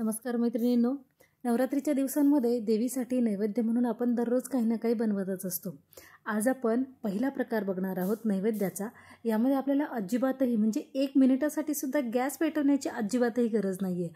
नमस्कार मैत्रिणींनो, नवरात्रीच्या दिवसांमध्ये देवीसाठी नैवेद्य म्हणून आपण दररोज काही ना काही बनवतच असतो। आज आपण पहिला प्रकार बघणार आहोत नैवेद्याचा। यामध्ये आपल्याला अजिबातही म्हणजे 1 मिनिटासाठी सुद्धा गॅस पेटवण्याची अजिबातही गरज नाहीये।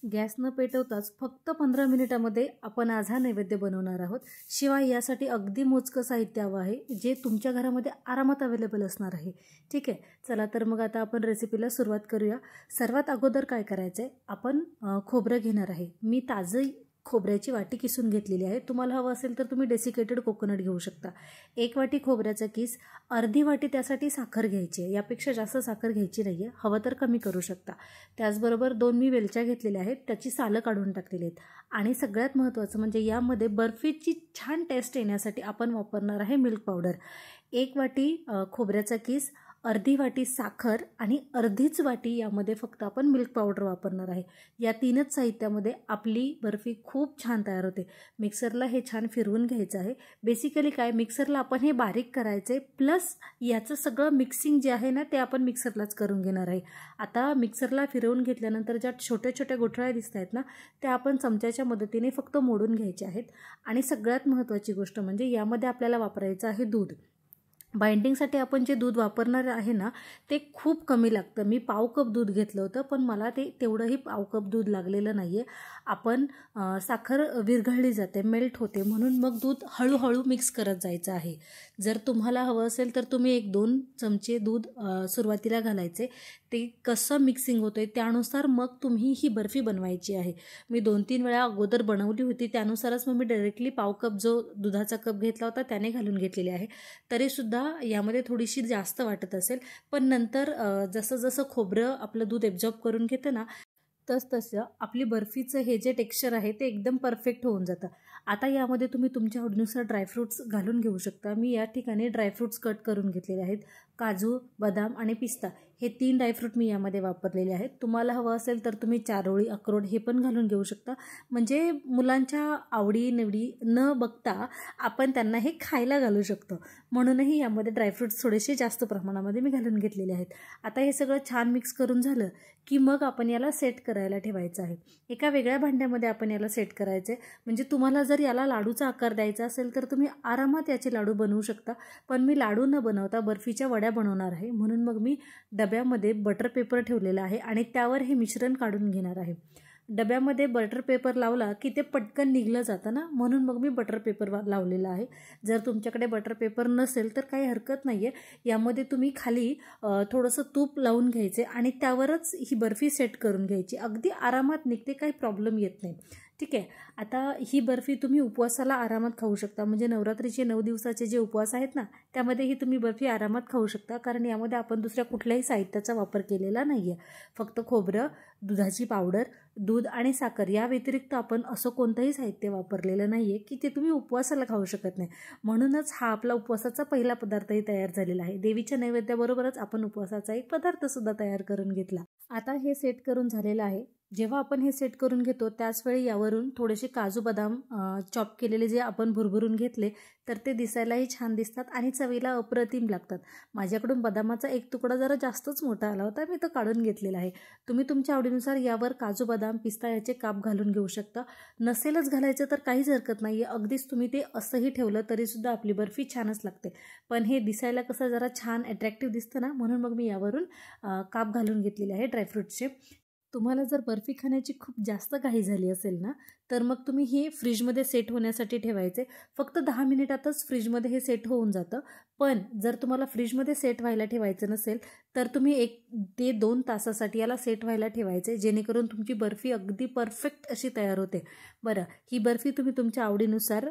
गॅस न पेटवताच फक्त 15 मिनिटांमध्ये आपण आज हा नैवेद्य बनवणार आहोत। शिवाय यासाठी अगदी मोजकं साहित्य हवं आहे, जे तुमच्या घरामध्ये आरामात अवेलेबल असणार आहे। ठीक आहे, चला तर मग आता आपण रेसिपीला सुरुवात करूया। सर्वात अगोदर काय करायचं आहे, आपण खोबरं घेणार आहे। मी ताजी खोबऱ्याची वाटी किसून घेतलेली आहे। तुम्हाला हवं असेल तर तुम्ही डेसिकेटेड कोकोनट घेऊ शकता। 1 वाटी खोबऱ्याचा किस, अर्धी वाटी त्यासाठी साखर घ्यायची आहे। यापेक्षा जास्त साखर घ्यायची नाहीये, हवं तर कमी करू शकता। त्याचबरोबर 2 मी वेलच्या घेतलेल्या आहेत, त्याची सालं काढून टाकलेली आहेत। आणि सगळ्यात महत्त्वाचं म्हणजे यामध्ये बर्फीची छान टेस्ट येण्यासाठी आपण वापरणार आहे मिल्क पावडर। 1 वाटी खोबऱ्याचा किस, अर्धी वाटी साखर आणि अर्धीच वाटी यामध्ये फक्त आपण मिल्क पावडर वापरणार आहे। या 3च साहित्यामध्ये आपली बर्फी खूप छान तयार होते। मिक्सरला हे छान फिरवून घ्यायचं आहे। बेसिकली काय, मिक्सरला आपण हे बारीक करायचे, प्लस याचं सगळं मिक्सिंग जे आहे ना ते आपण मिक्सरलाच करून घेणार आहे। आता मिक्सरला फिरवून घेतल्यानंतर ज्या छोट्या छोट्या गोठळ्या दिसत आहेत ना, त्या आपण चमच्याच्या मदतीने फक्त मोडून घ्यायचे आहेत। आणि सगळ्यात महत्त्वाची गोष्ट म्हणजे यामध्ये आपल्याला वापरायचं आहे दूध। बाइंडिंगसाठी आपण जे दूध वापरणार आहे ना, ते खूप कमी लागतं। मी पाव कप दूध घेतलं होतं, पण मला ते तेवढंही पाव कप दूध लागलेलं नाहीये। आपण साखर विरघळली जाते, मेल्ट होते, म्हणून मग दूध हळूहळू मिक्स करत जायचं आहे। जर तुम्हाला हवं असेल तर तुम्ही 1-2 चमचे दूध सुरुवातीला घालायचे। ते कसं मिक्सिंग होतंय त्यानुसार मग तुम्ही ही बर्फी बनवायची आहे। मी 2-3 वेळा अगोदर बनवली होती, त्यानुसारच मग मी डायरेक्टली पाव कप जो दुधाचा कप घेतला होता त्याने घालून घेतलेली आहे। तरीसुद्धा यामध्ये थोडीशी जास्त वाटत असेल, पण नंतर जसं जसं खोबरं आपलं दूध एब्झॉर्ब करून घेतं ना, तसं आपली बर्फीचं हे जे टेक्स्चर आहे ते एकदम परफेक्ट होऊन जातं। आता यामध्ये तुम्ही तुमच्या आवडीनुसार ड्रायफ्रूट्स घालून घेऊ शकता। मी या ठिकाणी ड्रायफ्रूट्स कट करून घेतलेले आहेत। काजू, बदाम आणि पिस्ता हे 3 ड्रायफ्रूट मी यामध्ये वापरलेले आहेत। तुम्हाला हवं असेल तर तुम्ही चारोळी, अक्रोड हे पण घालून घेऊ शकता। म्हणजे मुलांच्या आवडी-निवडी न बघता आपण त्यांना हे खायला घालू शकतो, म्हणूनही यामध्ये ड्रायफ्रूट्स थोडेसे जास्त प्रमाणामध्ये मी घालून घेतलेले आहेत। आता हे सगळं छान मिक्स करून झालं की मग आपण याला सेट करायला ठेवायचं आहे। एका वेगळ्या भांड्यामध्ये आपण याला सेट करायचे। म्हणजे तुम्हाला जर याला लाडूचा आकार द्यायचा असेल तर तुम्ही आरामात याचे लाडू बनवू शकता, पण मी लाडू न बनवता बर्फीच्या वड्या बनवणार आहे, म्हणून मग मी डब्यामध्ये बटर पेपर ठेवलेला आहे आणि त्यावर हे मिश्रण काढून घेणार आहे। डब्यामध्ये बटर पेपर लावला की ते पटकन निघलं जातं ना, म्हणून मग मी बटर पेपर लावलेला आहे। जर तुमच्याकडे बटर पेपर नसेल तर काही हरकत नाही आहे। यामध्ये तुम्ही खाली थोडंसं तूप लावून घ्यायचे आणि त्यावरच ही बर्फी सेट करून घ्यायची। अगदी आरामात निघते, काही प्रॉब्लेम येत नाही। ठीक आहे, आता ही बर्फी तुम्ही उपवासाला आरामात खाऊ शकता। म्हणजे नवरात्रीचे 9 दिवसाचे जे उपवास आहेत ना, त्यामध्ये ही तुम्ही बर्फी आरामात खाऊ शकता, कारण यामध्ये आपण दुसऱ्या कुठल्याही साहित्याचा वापर केलेला नाही आहे। फक्त खोबरं, दुधाची पावडर, दूध आणि साखर या व्यतिरिक्त आपण असं कोणतंही साहित्य वापरलेलं नाही आहे की ते तुम्ही उपवासाला खाऊ शकत नाही। म्हणूनच हा आपला उपवासाचा पहिला पदार्थही तयार झालेला आहे। देवीच्या नैवेद्याबरोबरच आपण उपवासाचा एक पदार्थसुद्धा तयार करून घेतला। आता हे सेट करून झालेलं आहे। जेव्हा आपण हे सेट करून घेतो त्याचवेळी यावरून थोडेसे काजू बदाम चॉप केलेले जे आपण भुरभुरून घेतले, तर ते दिसायलाही छान दिसतात आणि चवीला अप्रतिम लागतात। माझ्याकडून बदामाचा एक तुकडा जरा जास्तच मोठा आला होता, मी तो काढून घेतलेला आहे। तुम्ही तुमच्या आवडीनुसार यावर काजू बदाम, पिस्ता याचे काप घालून घेऊ शकता। नसेलच घालायचं तर काहीच हरकत नाही आहे, अगदीच तुम्ही ते असंही ठेवलं तरीसुद्धा आपली बर्फी छानच लागते। पण हे दिसायला कसं जरा छान अट्रॅक्टिव्ह दिसतं ना, म्हणून मग मी यावरून काप घालून घेतलेले आहे ड्रायफ्रूटचे। तुम्हाला जर बर्फी खाण्याची खूप जास्त घाई झाली असेल ना, तर मग तुम्ही हे फ्रीजमध्ये सेट होण्यासाठी ठेवायचे। फक्त 10 मिनिटातच फ्रीजमध्ये हे सेट होऊन जातं। पण जर तुम्हाला फ्रीजमध्ये सेट व्हायला ठेवायचं नसेल तर तुम्ही 1 ते 2 तासासाठी याला सेट व्हायला ठेवायचे, जेणेकरून तुमची बर्फी अगदी परफेक्ट अशी तयार होते। बरं, ही बर्फी तुम्ही तुमच्या आवडीनुसार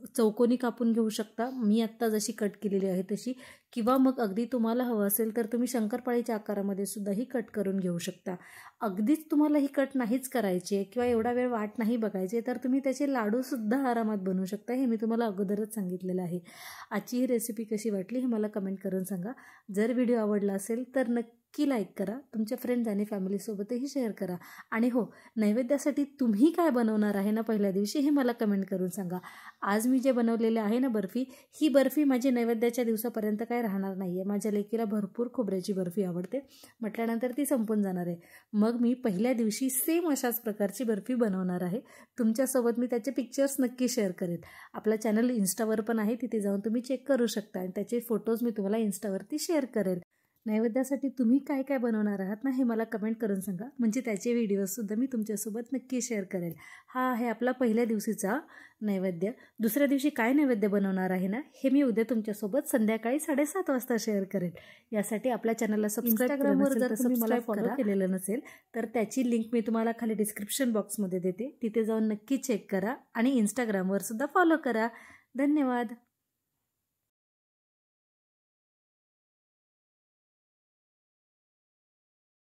चौकोनी कापून घेऊ शकता, मी आत्ता जशी कट केलेली आहे तशी, किंवा मग अगदी तुम्हाला हवं असेल तर तुम्ही शंकरपाळीच्या आकारामध्ये सुद्धा ही कट करून घेऊ शकता। अगदीच तुम्हाला ही कट नाहीच करायची किंवा एवढा वेळ वाट नाही बघायची तर तुम्ही त्याचे लाडूसुद्धा आरामात बनवू शकता। हे मी तुम्हाला अगोदरच सांगितलेलं आहे। आजची ही रेसिपी कशी वाटली हे मला कमेंट करून सांगा। जर व्हिडिओ आवडला असेल तर नक्की नक्की लाईक करा, तुमच्या फ्रेंड्स आणि फॅमिलीसोबतही शेअर करा. आणि हो, नैवेद्यासाठी तुम्ही काय बनवणार आहे ना पहिल्या दिवशी हे मला कमेंट करून सांगा. आज मी जे बनवलेले आहे ना बर्फी, ही बर्फी माझी नैवेद्याच्या दिवसापर्यंत काय राहणार नाही आहे. माझ्या लेकीला भरपूर खोबऱ्याची बर्फी आवडते म्हटल्यानंतर ती संपून जाणार आहे. मग मी पहिल्या दिवशी सेम अशाच प्रकारची बर्फी बनवणार आहे. तुमच्यासोबत मी त्याचे पिक्चर्स नक्की शेअर करेन. आपला चॅनल इन्स्टावर पण आहे, तिथे जाऊन तुम्ही चेक करू शकता आणि त्याचे फोटोज मी तुम्हाला इन्स्टावरती शेअर करेल. नैवेद्यासाठी तुम्ही काय काय बनवणार आहात ना हे मला कमेंट करून सांगा, म्हणजे त्याचे व्हिडिओजसुद्धा मी तुमच्यासोबत नक्की शेअर करेल. हा आहे आपला पहिल्या दिवशीचा नैवेद्य. दुसऱ्या दिवशी काय नैवेद्य बनवणार आहे ना हे मी उद्या तुमच्यासोबत संध्याकाळी 7:30 वाजता शेअर करेल. यासाठी आपल्या चॅनलला इंस्टाग्रामवर जर तुम्ही मला फॉलो केलेलं नसेल तर त्याची लिंक मी तुम्हाला खाली डिस्क्रिप्शन बॉक्समध्ये देते, तिथे जाऊन नक्की चेक करा आणि इंस्टाग्रामवर सुद्धा फॉलो करा. धन्यवाद.